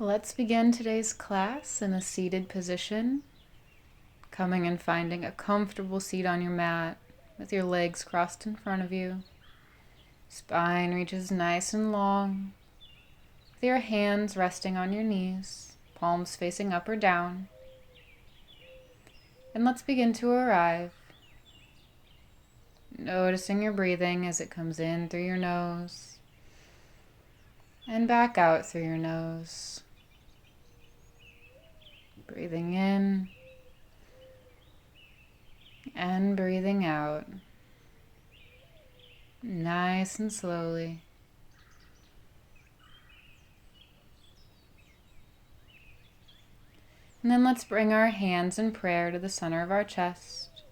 Let's begin today's class in a seated position, coming and finding a comfortable seat on your mat with your legs crossed in front of you. Spine reaches nice and long, with your hands resting on your knees, palms facing up or down. And let's begin to arrive, noticing your breathing as it comes in through your nose and back out through your nose. Breathing in and breathing out, nice and slowly. And then let's bring our hands in prayer to the center of our chest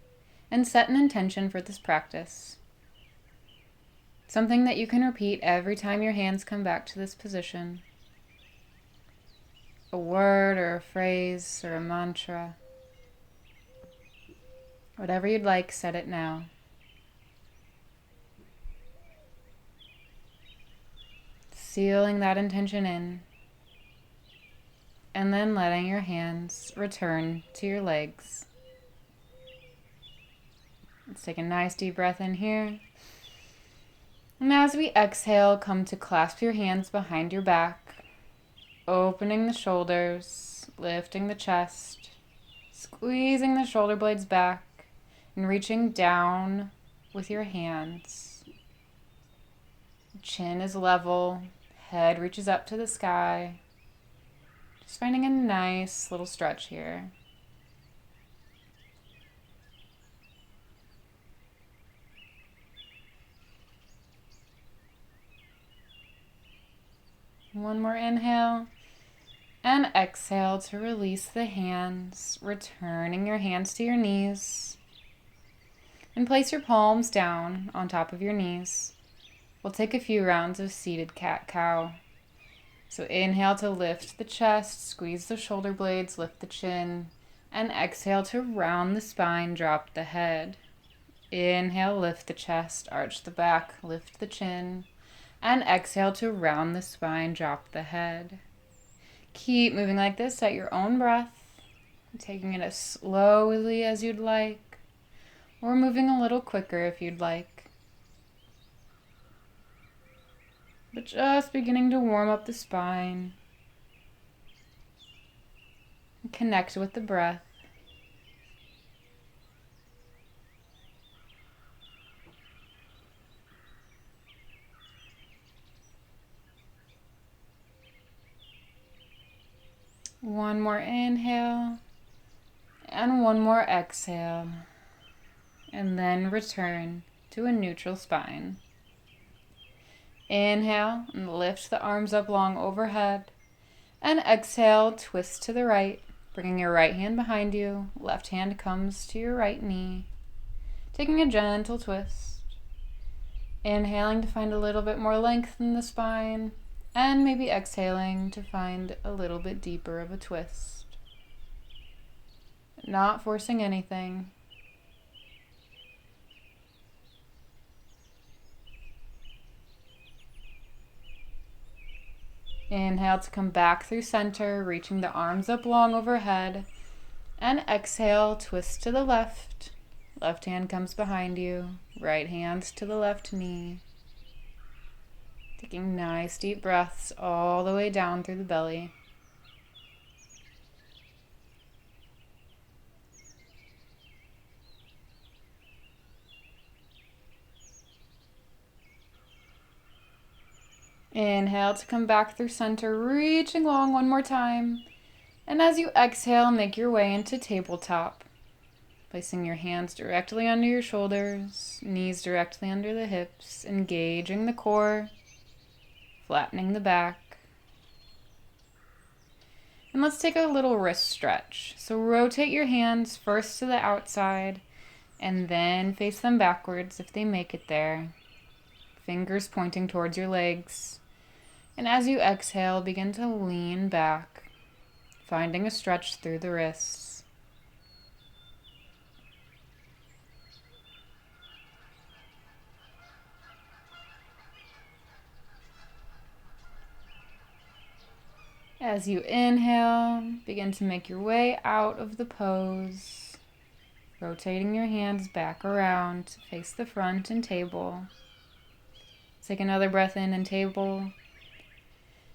and set an intention for this practice. Something that you can repeat every time your hands come back to this position. A word or a phrase or a mantra. Whatever you'd like, set it now. Sealing that intention in, and then letting your hands return to your legs. Let's take a nice deep breath in here. And as we exhale, come to clasp your hands behind your back, opening the shoulders, lifting the chest, squeezing the shoulder blades back, and reaching down with your hands. Chin is level, head reaches up to the sky. Just finding a nice little stretch here. One more inhale and exhale to release the hands, returning your hands to your knees. And place your palms down on top of your knees. We'll take a few rounds of seated cat-cow. So inhale to lift the chest, squeeze the shoulder blades, lift the chin, and exhale to round the spine, drop the head. Inhale, lift the chest, arch the back, lift the chin, and exhale to round the spine, drop the head. Keep moving like this at your own breath, taking it as slowly as you'd like, or moving a little quicker if you'd like. But just beginning to warm up the spine. And connect with the breath. One more inhale and one more exhale. And then return to a neutral spine. Inhale and lift the arms up long overhead. And exhale, twist to the right, bringing your right hand behind you. Left hand comes to your right knee. Taking a gentle twist. Inhaling to find a little bit more length in the spine. And maybe exhaling to find a little bit deeper of a twist. Not forcing anything. Inhale to come back through center, reaching the arms up long overhead. And exhale, twist to the left. Left hand comes behind you. Right hand to the left knee. Taking nice deep breaths all the way down through the belly. Inhale to come back through center, reaching long one more time. And as you exhale, make your way into tabletop. Placing your hands directly under your shoulders, knees directly under the hips, engaging the core, flattening the back. And let's take a little wrist stretch. So rotate your hands first to the outside and then face them backwards if they make it there. Fingers pointing towards your legs. And as you exhale, begin to lean back, finding a stretch through the wrists. As you inhale, begin to make your way out of the pose, rotating your hands back around to face the front and table. Take another breath in and table.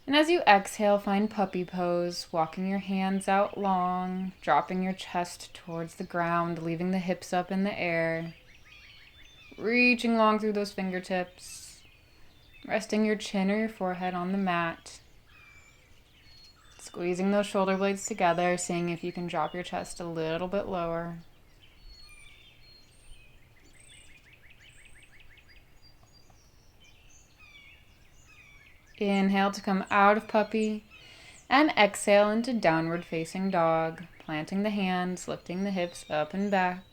And as you exhale, find puppy pose, walking your hands out long, dropping your chest towards the ground, leaving the hips up in the air, reaching long through those fingertips, resting your chin or your forehead on the mat, squeezing those shoulder blades together, seeing if you can drop your chest a little bit lower. Inhale to come out of puppy and exhale into downward facing dog, planting the hands, lifting the hips up and back.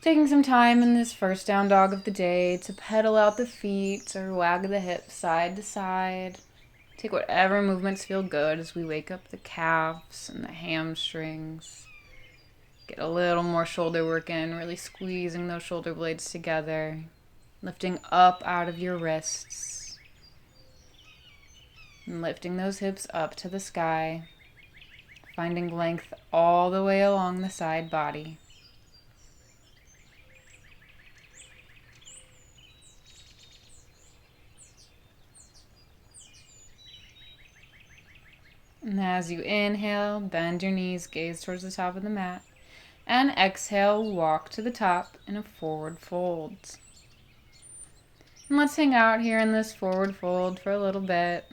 Taking some time in this first down dog of the day to pedal out the feet or wag the hips side to side. Take whatever movements feel good as we wake up the calves and the hamstrings. Get a little more shoulder work in, really squeezing those shoulder blades together, lifting up out of your wrists. And lifting those hips up to the sky, finding length all the way along the side body. And as you inhale, bend your knees, gaze towards the top of the mat. And exhale, walk to the top in a forward fold. And let's hang out here in this forward fold for a little bit.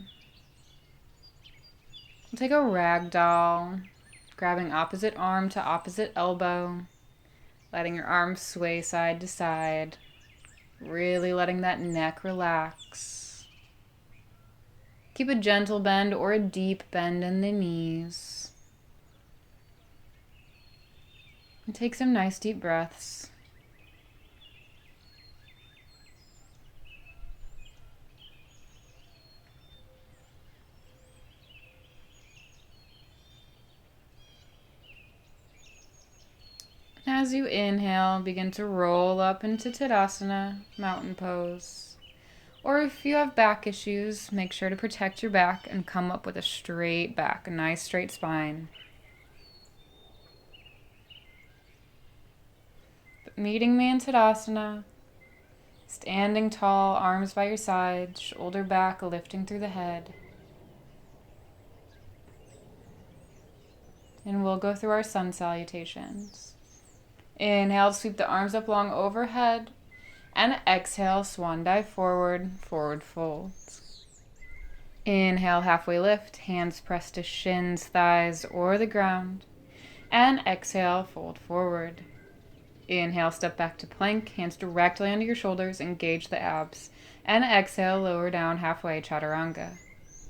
We'll take a ragdoll, grabbing opposite arm to opposite elbow, letting your arms sway side to side, really letting that neck relax. Keep a gentle bend or a deep bend in the knees. And take some nice deep breaths. As you inhale, begin to roll up into Tadasana, mountain pose. Or if you have back issues, make sure to protect your back and come up with a straight back, a nice straight spine. But meeting me in Tadasana, standing tall, arms by your side, shoulder back, lifting through the head. And we'll go through our sun salutations. Inhale, sweep the arms up long overhead. And exhale, swan dive forward, forward fold. Inhale, halfway lift, hands press to shins, thighs, or the ground. And exhale, fold forward. Inhale, step back to plank, hands directly under your shoulders, engage the abs. And exhale, lower down halfway, chaturanga.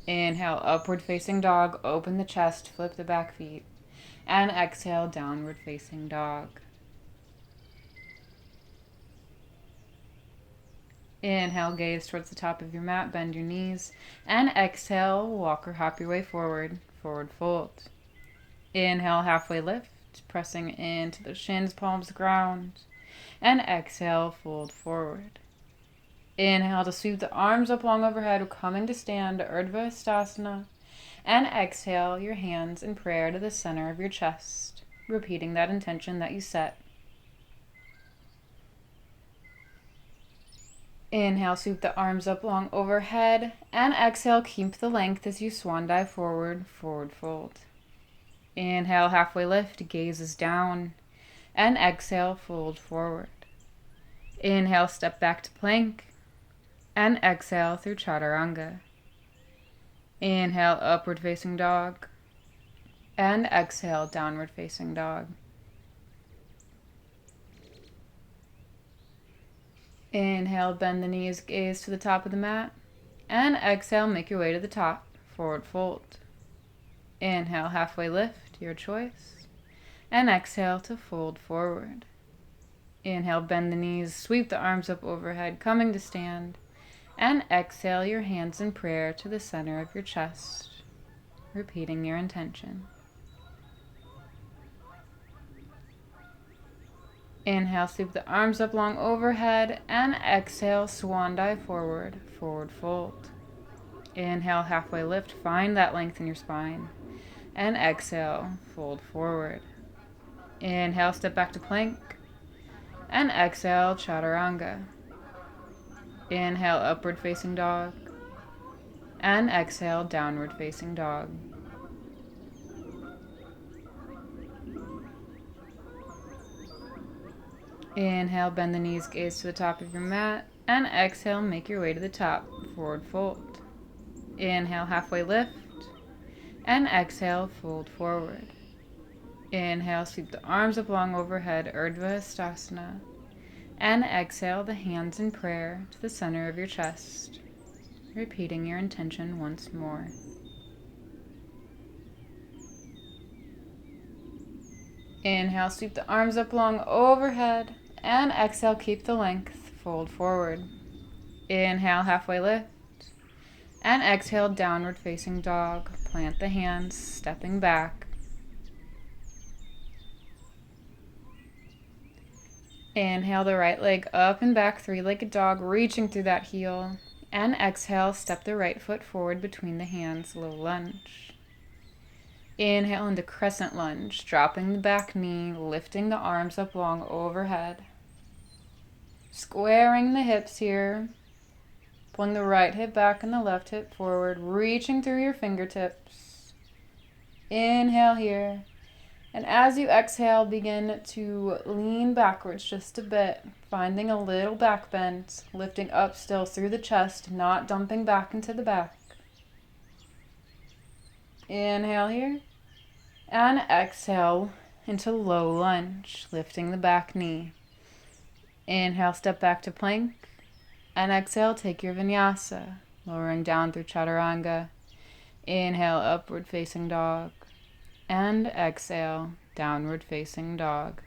Inhale, upward facing dog, open the chest, flip the back feet. And exhale, downward facing dog. Inhale, gaze towards the top of your mat, bend your knees. And exhale, walk or hop your way forward, forward fold. Inhale, halfway lift, pressing into the shins, palms ground. And exhale, fold forward. Inhale to sweep the arms up long overhead, coming to stand, Urdhva Hastasana. And exhale, your hands in prayer to the center of your chest, repeating that intention that you set. Inhale, sweep the arms up long overhead, and exhale, keep the length as you swan dive forward, forward fold. Inhale, halfway lift, gazes down, and exhale, fold forward. Inhale, step back to plank, and exhale through chaturanga. Inhale, upward facing dog, and exhale, downward facing dog. Inhale, bend the knees, gaze to the top of the mat. And exhale, make your way to the top, forward fold. Inhale, halfway lift, your choice. And exhale to fold forward. Inhale, bend the knees, sweep the arms up overhead, coming to stand. And exhale, your hands in prayer to the center of your chest, repeating your intention. Inhale, sweep the arms up long overhead, and exhale, swan dive forward, forward fold. Inhale, halfway lift. Find that length in your spine. And exhale, fold forward. Inhale, step back to plank. And exhale, chaturanga. Inhale, upward facing dog. And exhale, downward facing dog. Inhale, bend the knees, gaze to the top of your mat. And exhale, make your way to the top, forward fold. Inhale, halfway lift. And exhale, fold forward. Inhale, sweep the arms up long overhead, Urdhva Hastasana. And exhale, the hands in prayer to the center of your chest, repeating your intention once more. Inhale, sweep the arms up long overhead. And exhale, keep the length, fold forward. Inhale, halfway lift. And exhale, downward facing dog. Plant the hands, stepping back. Inhale the right leg up and back, three-legged dog, reaching through that heel. And exhale, step the right foot forward between the hands, low lunge. Inhale into crescent lunge, dropping the back knee, lifting the arms up long overhead. Squaring the hips here. Pulling the right hip back and the left hip forward, reaching through your fingertips. Inhale here. And as you exhale, begin to lean backwards just a bit, finding a little back bend, lifting up still through the chest, not dumping back into the back. Inhale here. And exhale into low lunge, lifting the back knee. Inhale, step back to plank. And exhale, take your vinyasa, lowering down through chaturanga. Inhale, upward facing dog. And exhale, downward facing dog.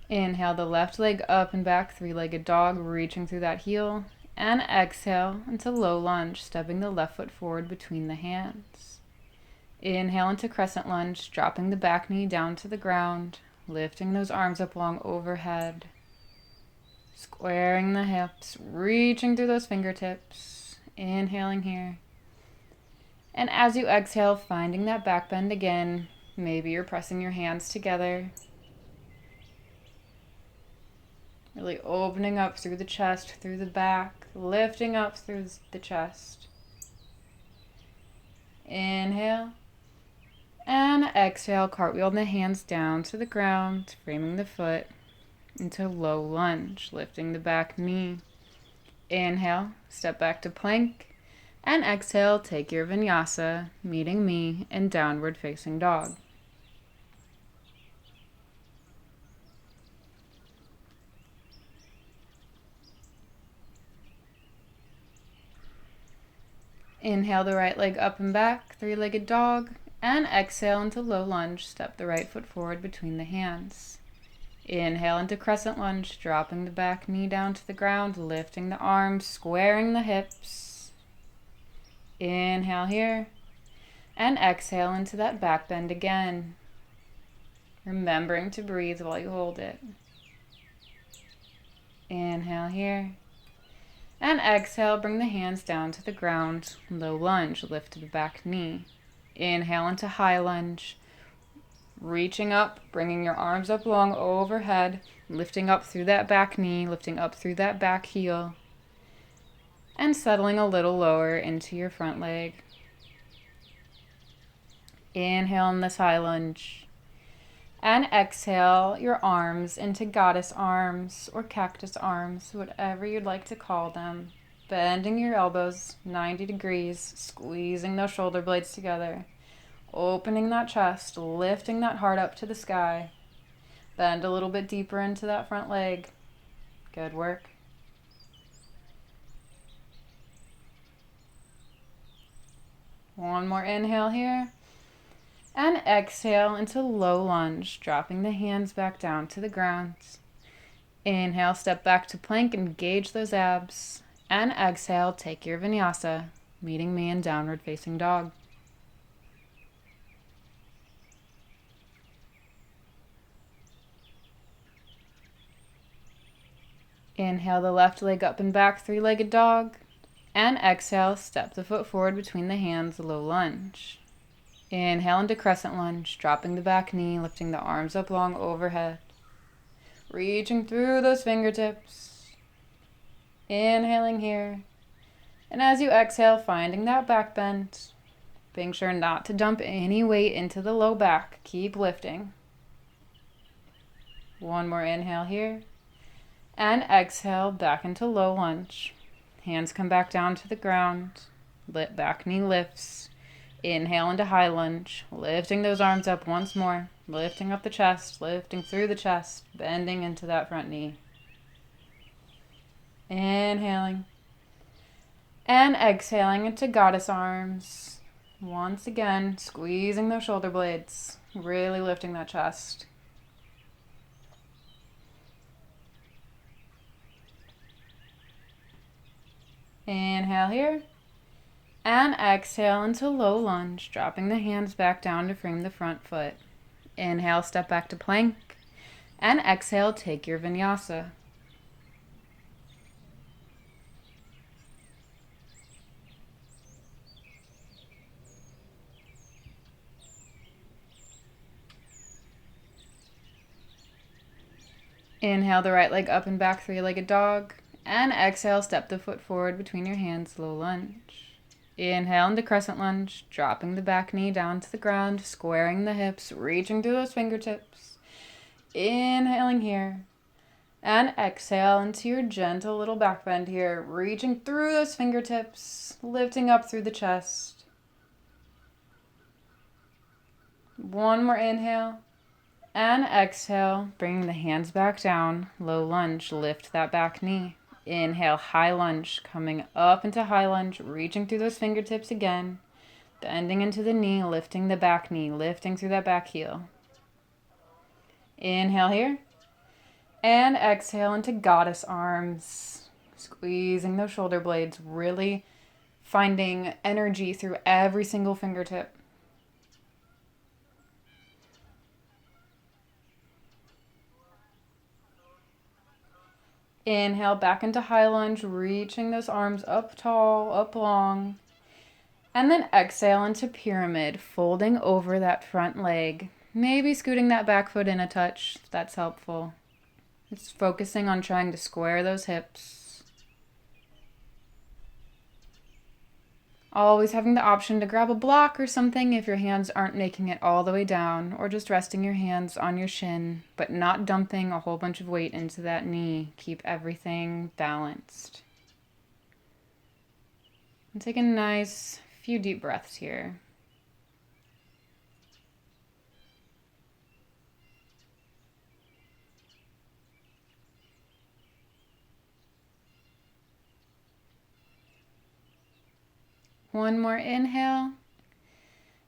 Inhale the left leg up and back, three-legged dog, reaching through that heel. And exhale into low lunge, stepping the left foot forward between the hands. Inhale into crescent lunge, dropping the back knee down to the ground, lifting those arms up long overhead. Squaring the hips, reaching through those fingertips. Inhaling here. And as you exhale, finding that back bend again. Maybe you're pressing your hands together. Really opening up through the chest, through the back, lifting up through the chest. Inhale. And exhale, cartwheel the hands down to the ground, framing the foot into low lunge, lifting the back knee. Inhale, step back to plank. And exhale, take your vinyasa, meeting me in downward facing dog. Inhale the right leg up and back, three-legged dog. And exhale into low lunge, step the right foot forward between the hands. Inhale into crescent lunge, dropping the back knee down to the ground, lifting the arms, squaring the hips. Inhale here. And exhale into that back bend again. Remembering to breathe while you hold it. Inhale here. And exhale, bring the hands down to the ground, low lunge, lift the back knee. Inhale into high lunge, reaching up, bringing your arms up long overhead, lifting up through that back knee, lifting up through that back heel, and settling a little lower into your front leg. Inhale in this high lunge, and exhale your arms into goddess arms or cactus arms, whatever you'd like to call them. Bending your elbows 90 degrees, squeezing those shoulder blades together, opening that chest, lifting that heart up to the sky. Bend a little bit deeper into that front leg. Good work. One more inhale here. And exhale into low lunge, dropping the hands back down to the ground. Inhale, step back to plank, engage those abs. And exhale, take your vinyasa, meeting me in downward facing dog. Inhale the left leg up and back, three-legged dog. And exhale, step the foot forward between the hands, low lunge. Inhale into crescent lunge, dropping the back knee, lifting the arms up long overhead. Reaching through those fingertips. Inhaling here. And as you exhale, finding that back bend. Being sure not to dump any weight into the low back. Keep lifting. One more inhale here. And exhale back into low lunge. Hands come back down to the ground. Back knee lifts. Inhale into high lunge. Lifting those arms up once more. Lifting up the chest. Lifting through the chest. Bending into that front knee. Inhaling. And exhaling into goddess arms. Once again, squeezing those shoulder blades. Really lifting that chest. Inhale here. And exhale into low lunge, dropping the hands back down to frame the front foot. Inhale, step back to plank. And exhale, take your vinyasa. Inhale the right leg up and back, three-legged dog. And exhale, step the foot forward between your hands, low lunge. Inhale into crescent lunge, dropping the back knee down to the ground, squaring the hips, reaching through those fingertips. Inhaling here. And exhale into your gentle little back bend here, reaching through those fingertips, lifting up through the chest. One more inhale. And exhale, bringing the hands back down, low lunge, lift that back knee. Inhale, high lunge, coming up into high lunge, reaching through those fingertips again, bending into the knee, lifting the back knee, lifting through that back heel. Inhale here, and exhale into goddess arms, squeezing those shoulder blades, really finding energy through every single fingertip. Inhale back into high lunge, reaching those arms up tall, up long. And then exhale into pyramid, folding over that front leg. Maybe scooting that back foot in a touch, if that's helpful. It's focusing on trying to square those hips. Always having the option to grab a block or something if your hands aren't making it all the way down, or just resting your hands on your shin, but not dumping a whole bunch of weight into that knee. Keep everything balanced. And take a nice few deep breaths here. One more inhale,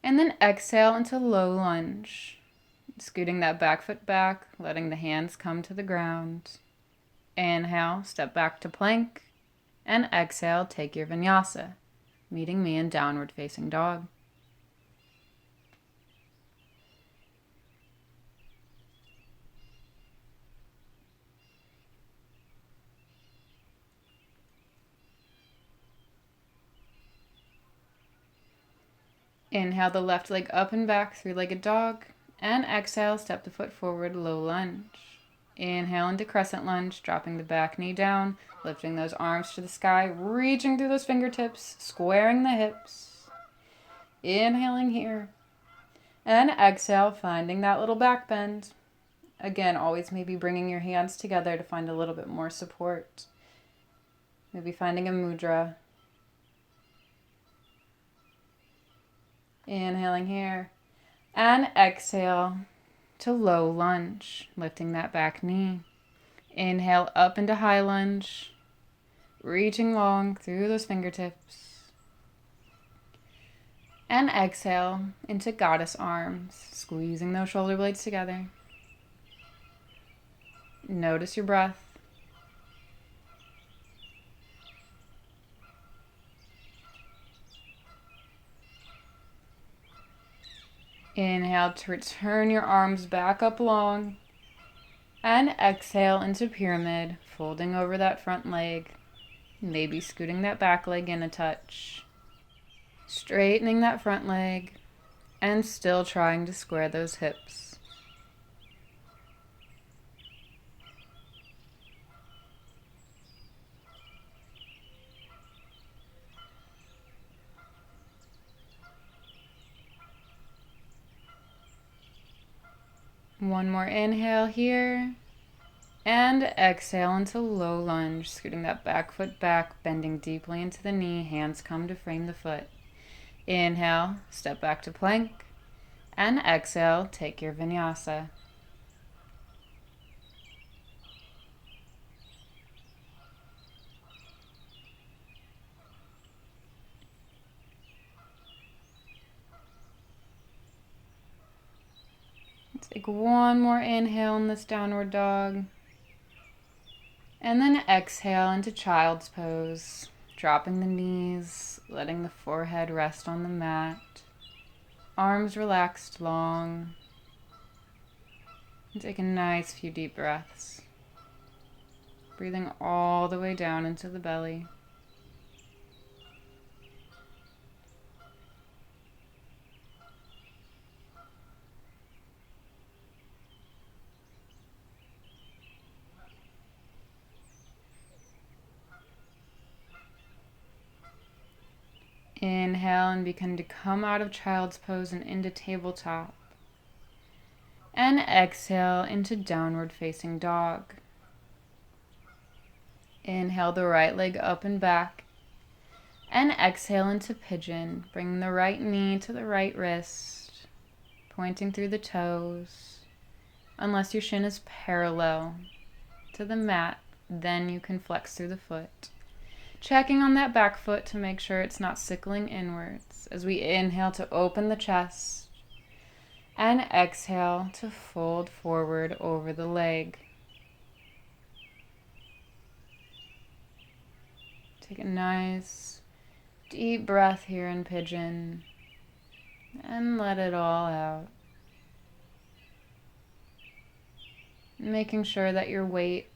and then exhale into low lunge. Scooting that back foot back, letting the hands come to the ground. Inhale, step back to plank, and exhale, take your vinyasa, meeting me in downward facing dog. Inhale the left leg up and back, three-legged dog. And exhale, step the foot forward, low lunge. Inhale into crescent lunge, dropping the back knee down, lifting those arms to the sky, reaching through those fingertips, squaring the hips. Inhaling here. And exhale, finding that little back bend. Again, always maybe bringing your hands together to find a little bit more support. Maybe finding a mudra. Inhaling here. And exhale to low lunge, lifting that back knee. Inhale up into high lunge, reaching long through those fingertips. And exhale into goddess arms, squeezing those shoulder blades together. Notice your breath. Inhale to return your arms back up long. And exhale into pyramid, folding over that front leg, maybe scooting that back leg in a touch. Straightening that front leg, and still trying to square those hips. One more inhale here. And exhale into low lunge, scooting that back foot back, bending deeply into the knee, hands come to frame the foot. Inhale, step back to plank. And exhale, take your vinyasa. Take one more inhale in this downward dog. And then exhale into child's pose, dropping the knees, letting the forehead rest on the mat. Arms relaxed long. And take a nice few deep breaths. Breathing all the way down into the belly. Inhale and begin to come out of child's pose and into tabletop. And exhale into downward facing dog. Inhale the right leg up and back. And exhale into pigeon, bringing the right knee to the right wrist, pointing through the toes. Unless your shin is parallel to the mat, then you can flex through the foot. Checking on that back foot to make sure it's not sickling inwards as we inhale to open the chest and exhale to fold forward over the leg. Take a nice deep breath here in pigeon and let it all out. Making sure that your weight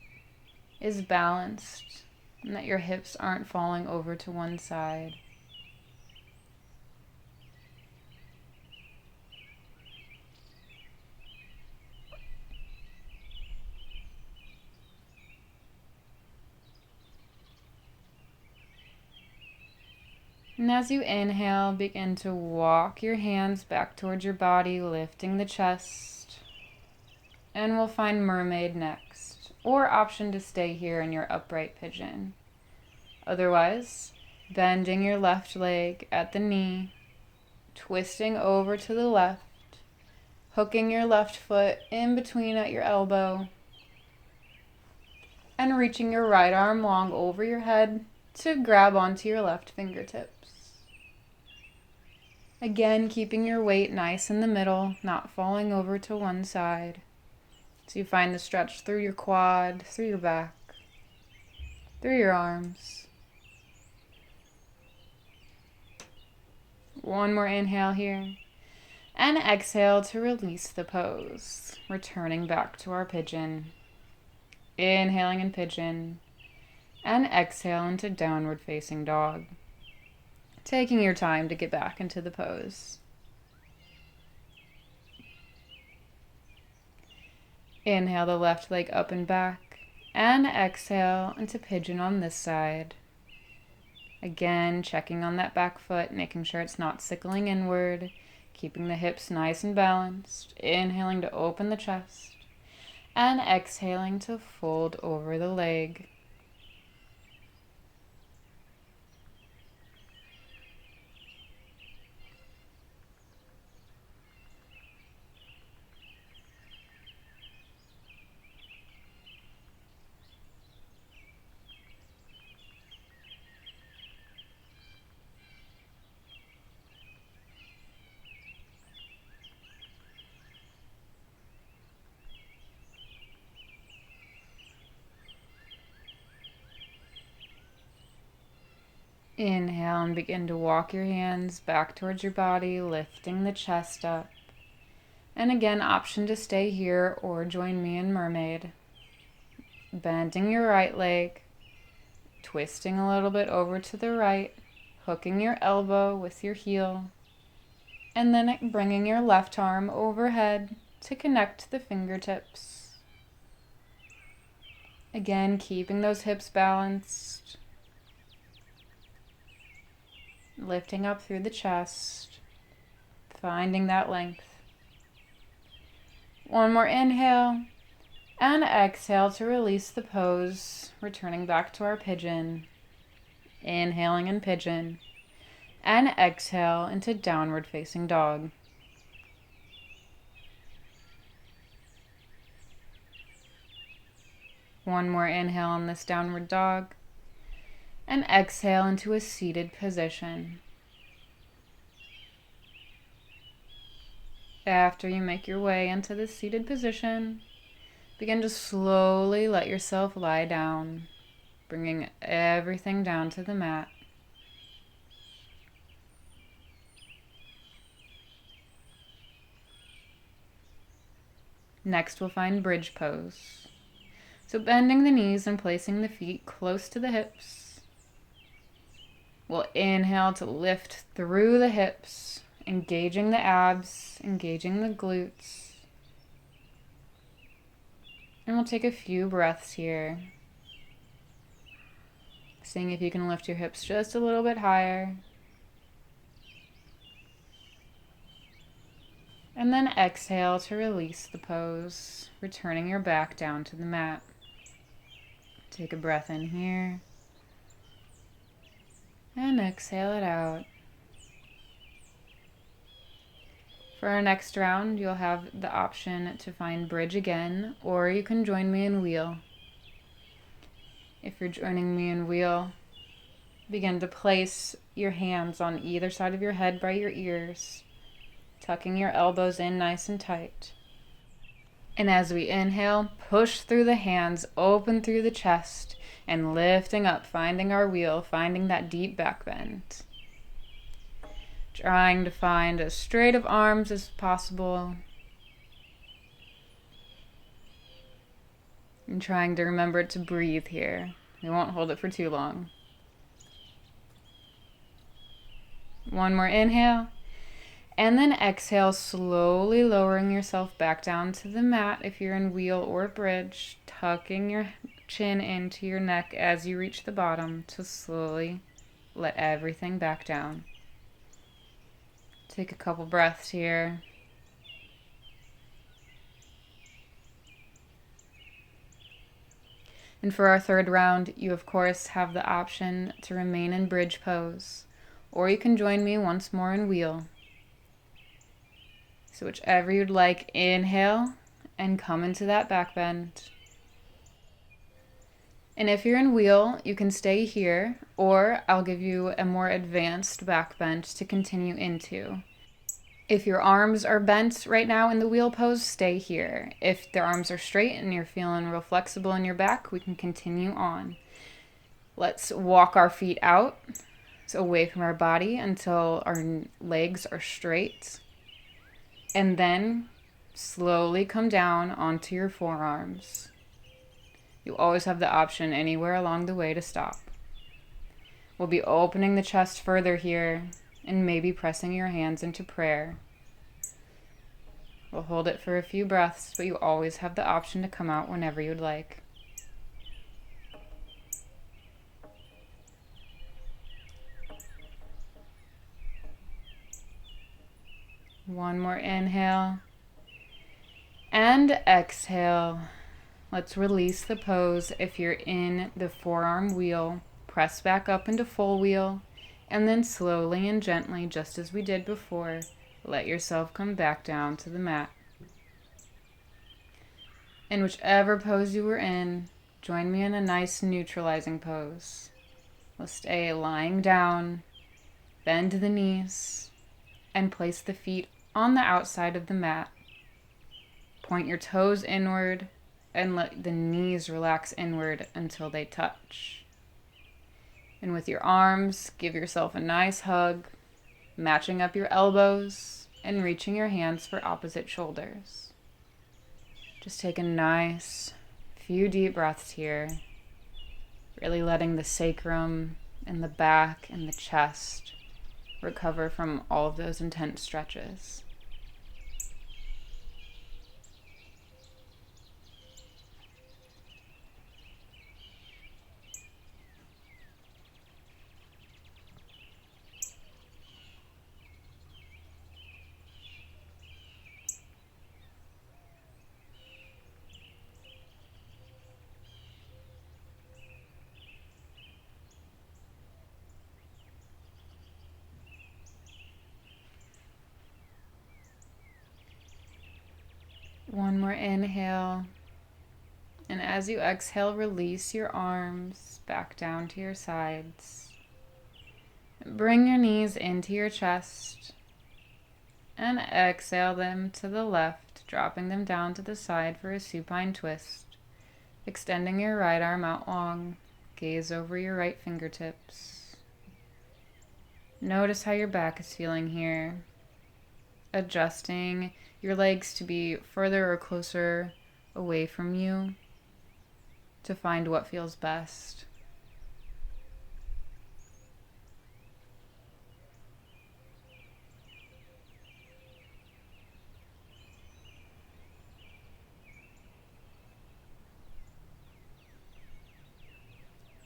is balanced and that your hips aren't falling over to one side. And as you inhale, begin to walk your hands back towards your body, lifting the chest. And we'll find mermaid next, or option to stay here in your upright pigeon. Otherwise, bending your left leg at the knee, twisting over to the left, hooking your left foot in between at your elbow, and reaching your right arm long over your head to grab onto your left fingertips. Again, keeping your weight nice in the middle, not falling over to one side. So you find the stretch through your quad, through your back, through your arms. One more inhale here. And exhale to release the pose, returning back to our pigeon. Inhaling in pigeon. And exhale into downward facing dog. Taking your time to get back into the pose. Inhale the left leg up and back. And exhale into pigeon on this side. Again, checking on that back foot, making sure it's not sickling inward. Keeping the hips nice and balanced. Inhaling to open the chest. And exhaling to fold over the leg. Inhale and begin to walk your hands back towards your body, lifting the chest up. And again, option to stay here or join me in mermaid. Bending your right leg, twisting a little bit over to the right, hooking your elbow with your heel, and then bringing your left arm overhead to connect the fingertips. Again, keeping those hips balanced, lifting up through the chest, finding that length. One more inhale, and exhale to release the pose, returning back to our pigeon. Inhaling in pigeon, and exhale into downward facing dog. One more inhale in this downward dog, and exhale into a seated position. After you make your way into the seated position, begin to slowly let yourself lie down, bringing everything down to the mat. Next, we'll find bridge pose. So bending the knees and placing the feet close to the hips. We'll inhale to lift through the hips, engaging the abs, engaging the glutes. And we'll take a few breaths here, seeing if you can lift your hips just a little bit higher. And then exhale to release the pose, returning your back down to the mat. Take a breath in here, and exhale it out. For our next round, you'll have the option to find bridge again, or you can join me in wheel. If you're joining me in wheel, begin to place your hands on either side of your head by your ears, tucking your elbows in nice and tight. And as we inhale, push through the hands, open through the chest, and lifting up, finding our wheel, finding that deep back bend. Trying to find as straight of arms as possible. And trying to remember to breathe here. We won't hold it for too long. One more inhale. And then exhale, slowly lowering yourself back down to the mat if you're in wheel or bridge, tucking your chin into your neck as you reach the bottom to slowly let everything back down. Take a couple breaths here. And for our third round, you of course have the option to remain in bridge pose, or you can join me once more in wheel. So whichever you'd like, inhale and come into that back bend. And if you're in wheel, you can stay here, or I'll give you a more advanced back bend to continue into. If your arms are bent right now in the wheel pose, stay here. If the arms are straight and you're feeling real flexible in your back, we can continue on. Let's walk our feet out, so away from our body until our legs are straight. And then slowly come down onto your forearms. You always have the option anywhere along the way to stop. We'll be opening the chest further here and maybe pressing your hands into prayer. We'll hold it for a few breaths, but you always have the option to come out whenever you'd like. One more inhale and exhale. Let's release the pose. If you're in the forearm wheel, press back up into full wheel, and then slowly and gently, just as we did before, let yourself come back down to the mat. In whichever pose you were in, join me in a nice neutralizing pose. We'll stay lying down, bend the knees, and place the feet on the outside of the mat. Point your toes inward and let the knees relax inward until they touch. And with your arms, give yourself a nice hug, matching up your elbows, and reaching your hands for opposite shoulders. Just take a nice few deep breaths here, really letting the sacrum and the back and the chest recover from all of those intense stretches. One more inhale. And as you exhale, release your arms back down to your sides. Bring your knees into your chest. And exhale them to the left, dropping them down to the side for a supine twist. Extending your right arm out long. Gaze over your right fingertips. Notice how your back is feeling here. Adjusting your legs to be further or closer away from you to find what feels best.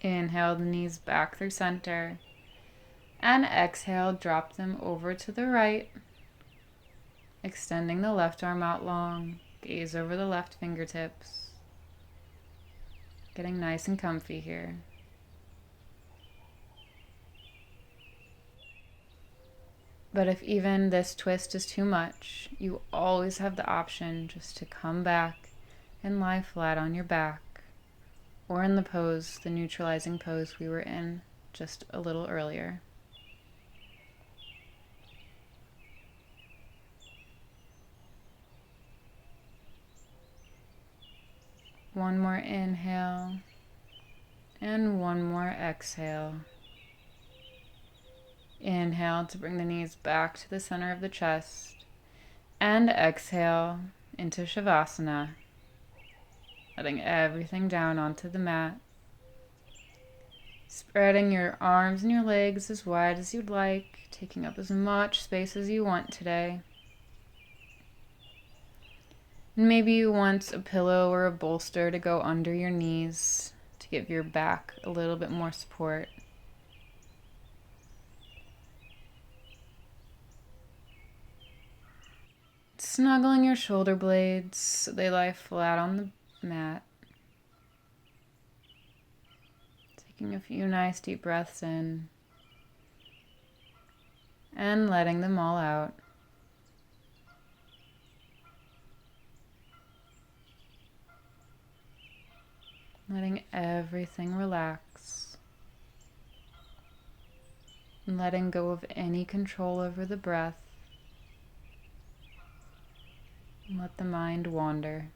Inhale the knees back through center. And exhale, drop them over to the right. Extending the left arm out long. Gaze over the left fingertips. Getting nice and comfy here. But if even this twist is too much, you always have the option just to come back and lie flat on your back, or in the pose, the neutralizing pose we were in just a little earlier. One more inhale and one more exhale. Inhale to bring the knees back to the center of the chest, and exhale into Shavasana, letting everything down onto the mat. Spreading your arms and your legs as wide as you'd like, taking up as much space as you want today. Maybe you want a pillow or a bolster to go under your knees to give your back a little bit more support. Snuggling your shoulder blades so they lie flat on the mat. Taking a few nice deep breaths in and letting them all out. Letting everything relax. And letting go of any control over the breath. And let the mind wander.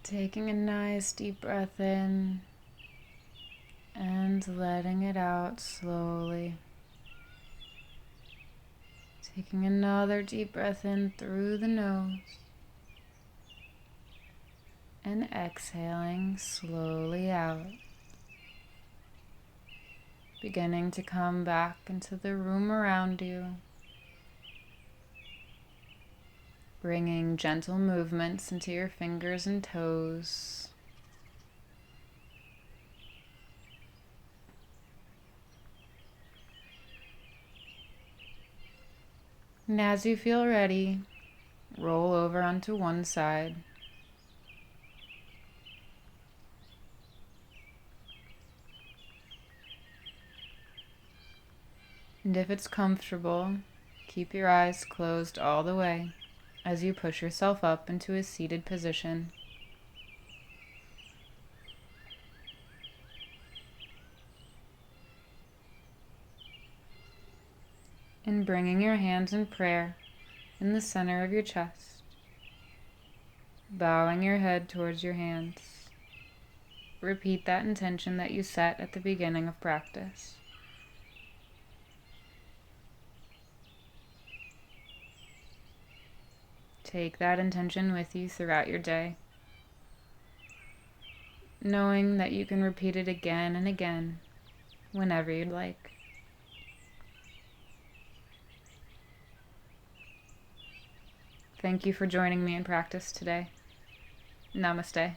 Taking a nice deep breath in and letting it out slowly. Taking another deep breath in through the nose and exhaling slowly out. Beginning to come back into the room around you. Bringing gentle movements into your fingers and toes. And as you feel ready, roll over onto one side. And if it's comfortable, keep your eyes closed all the way as you push yourself up into a seated position. And bringing your hands in prayer in the center of your chest, bowing your head towards your hands. Repeat that intention that you set at the beginning of practice. Take that intention with you throughout your day, knowing that you can repeat it again and again whenever you'd like. Thank you for joining me in practice today. Namaste.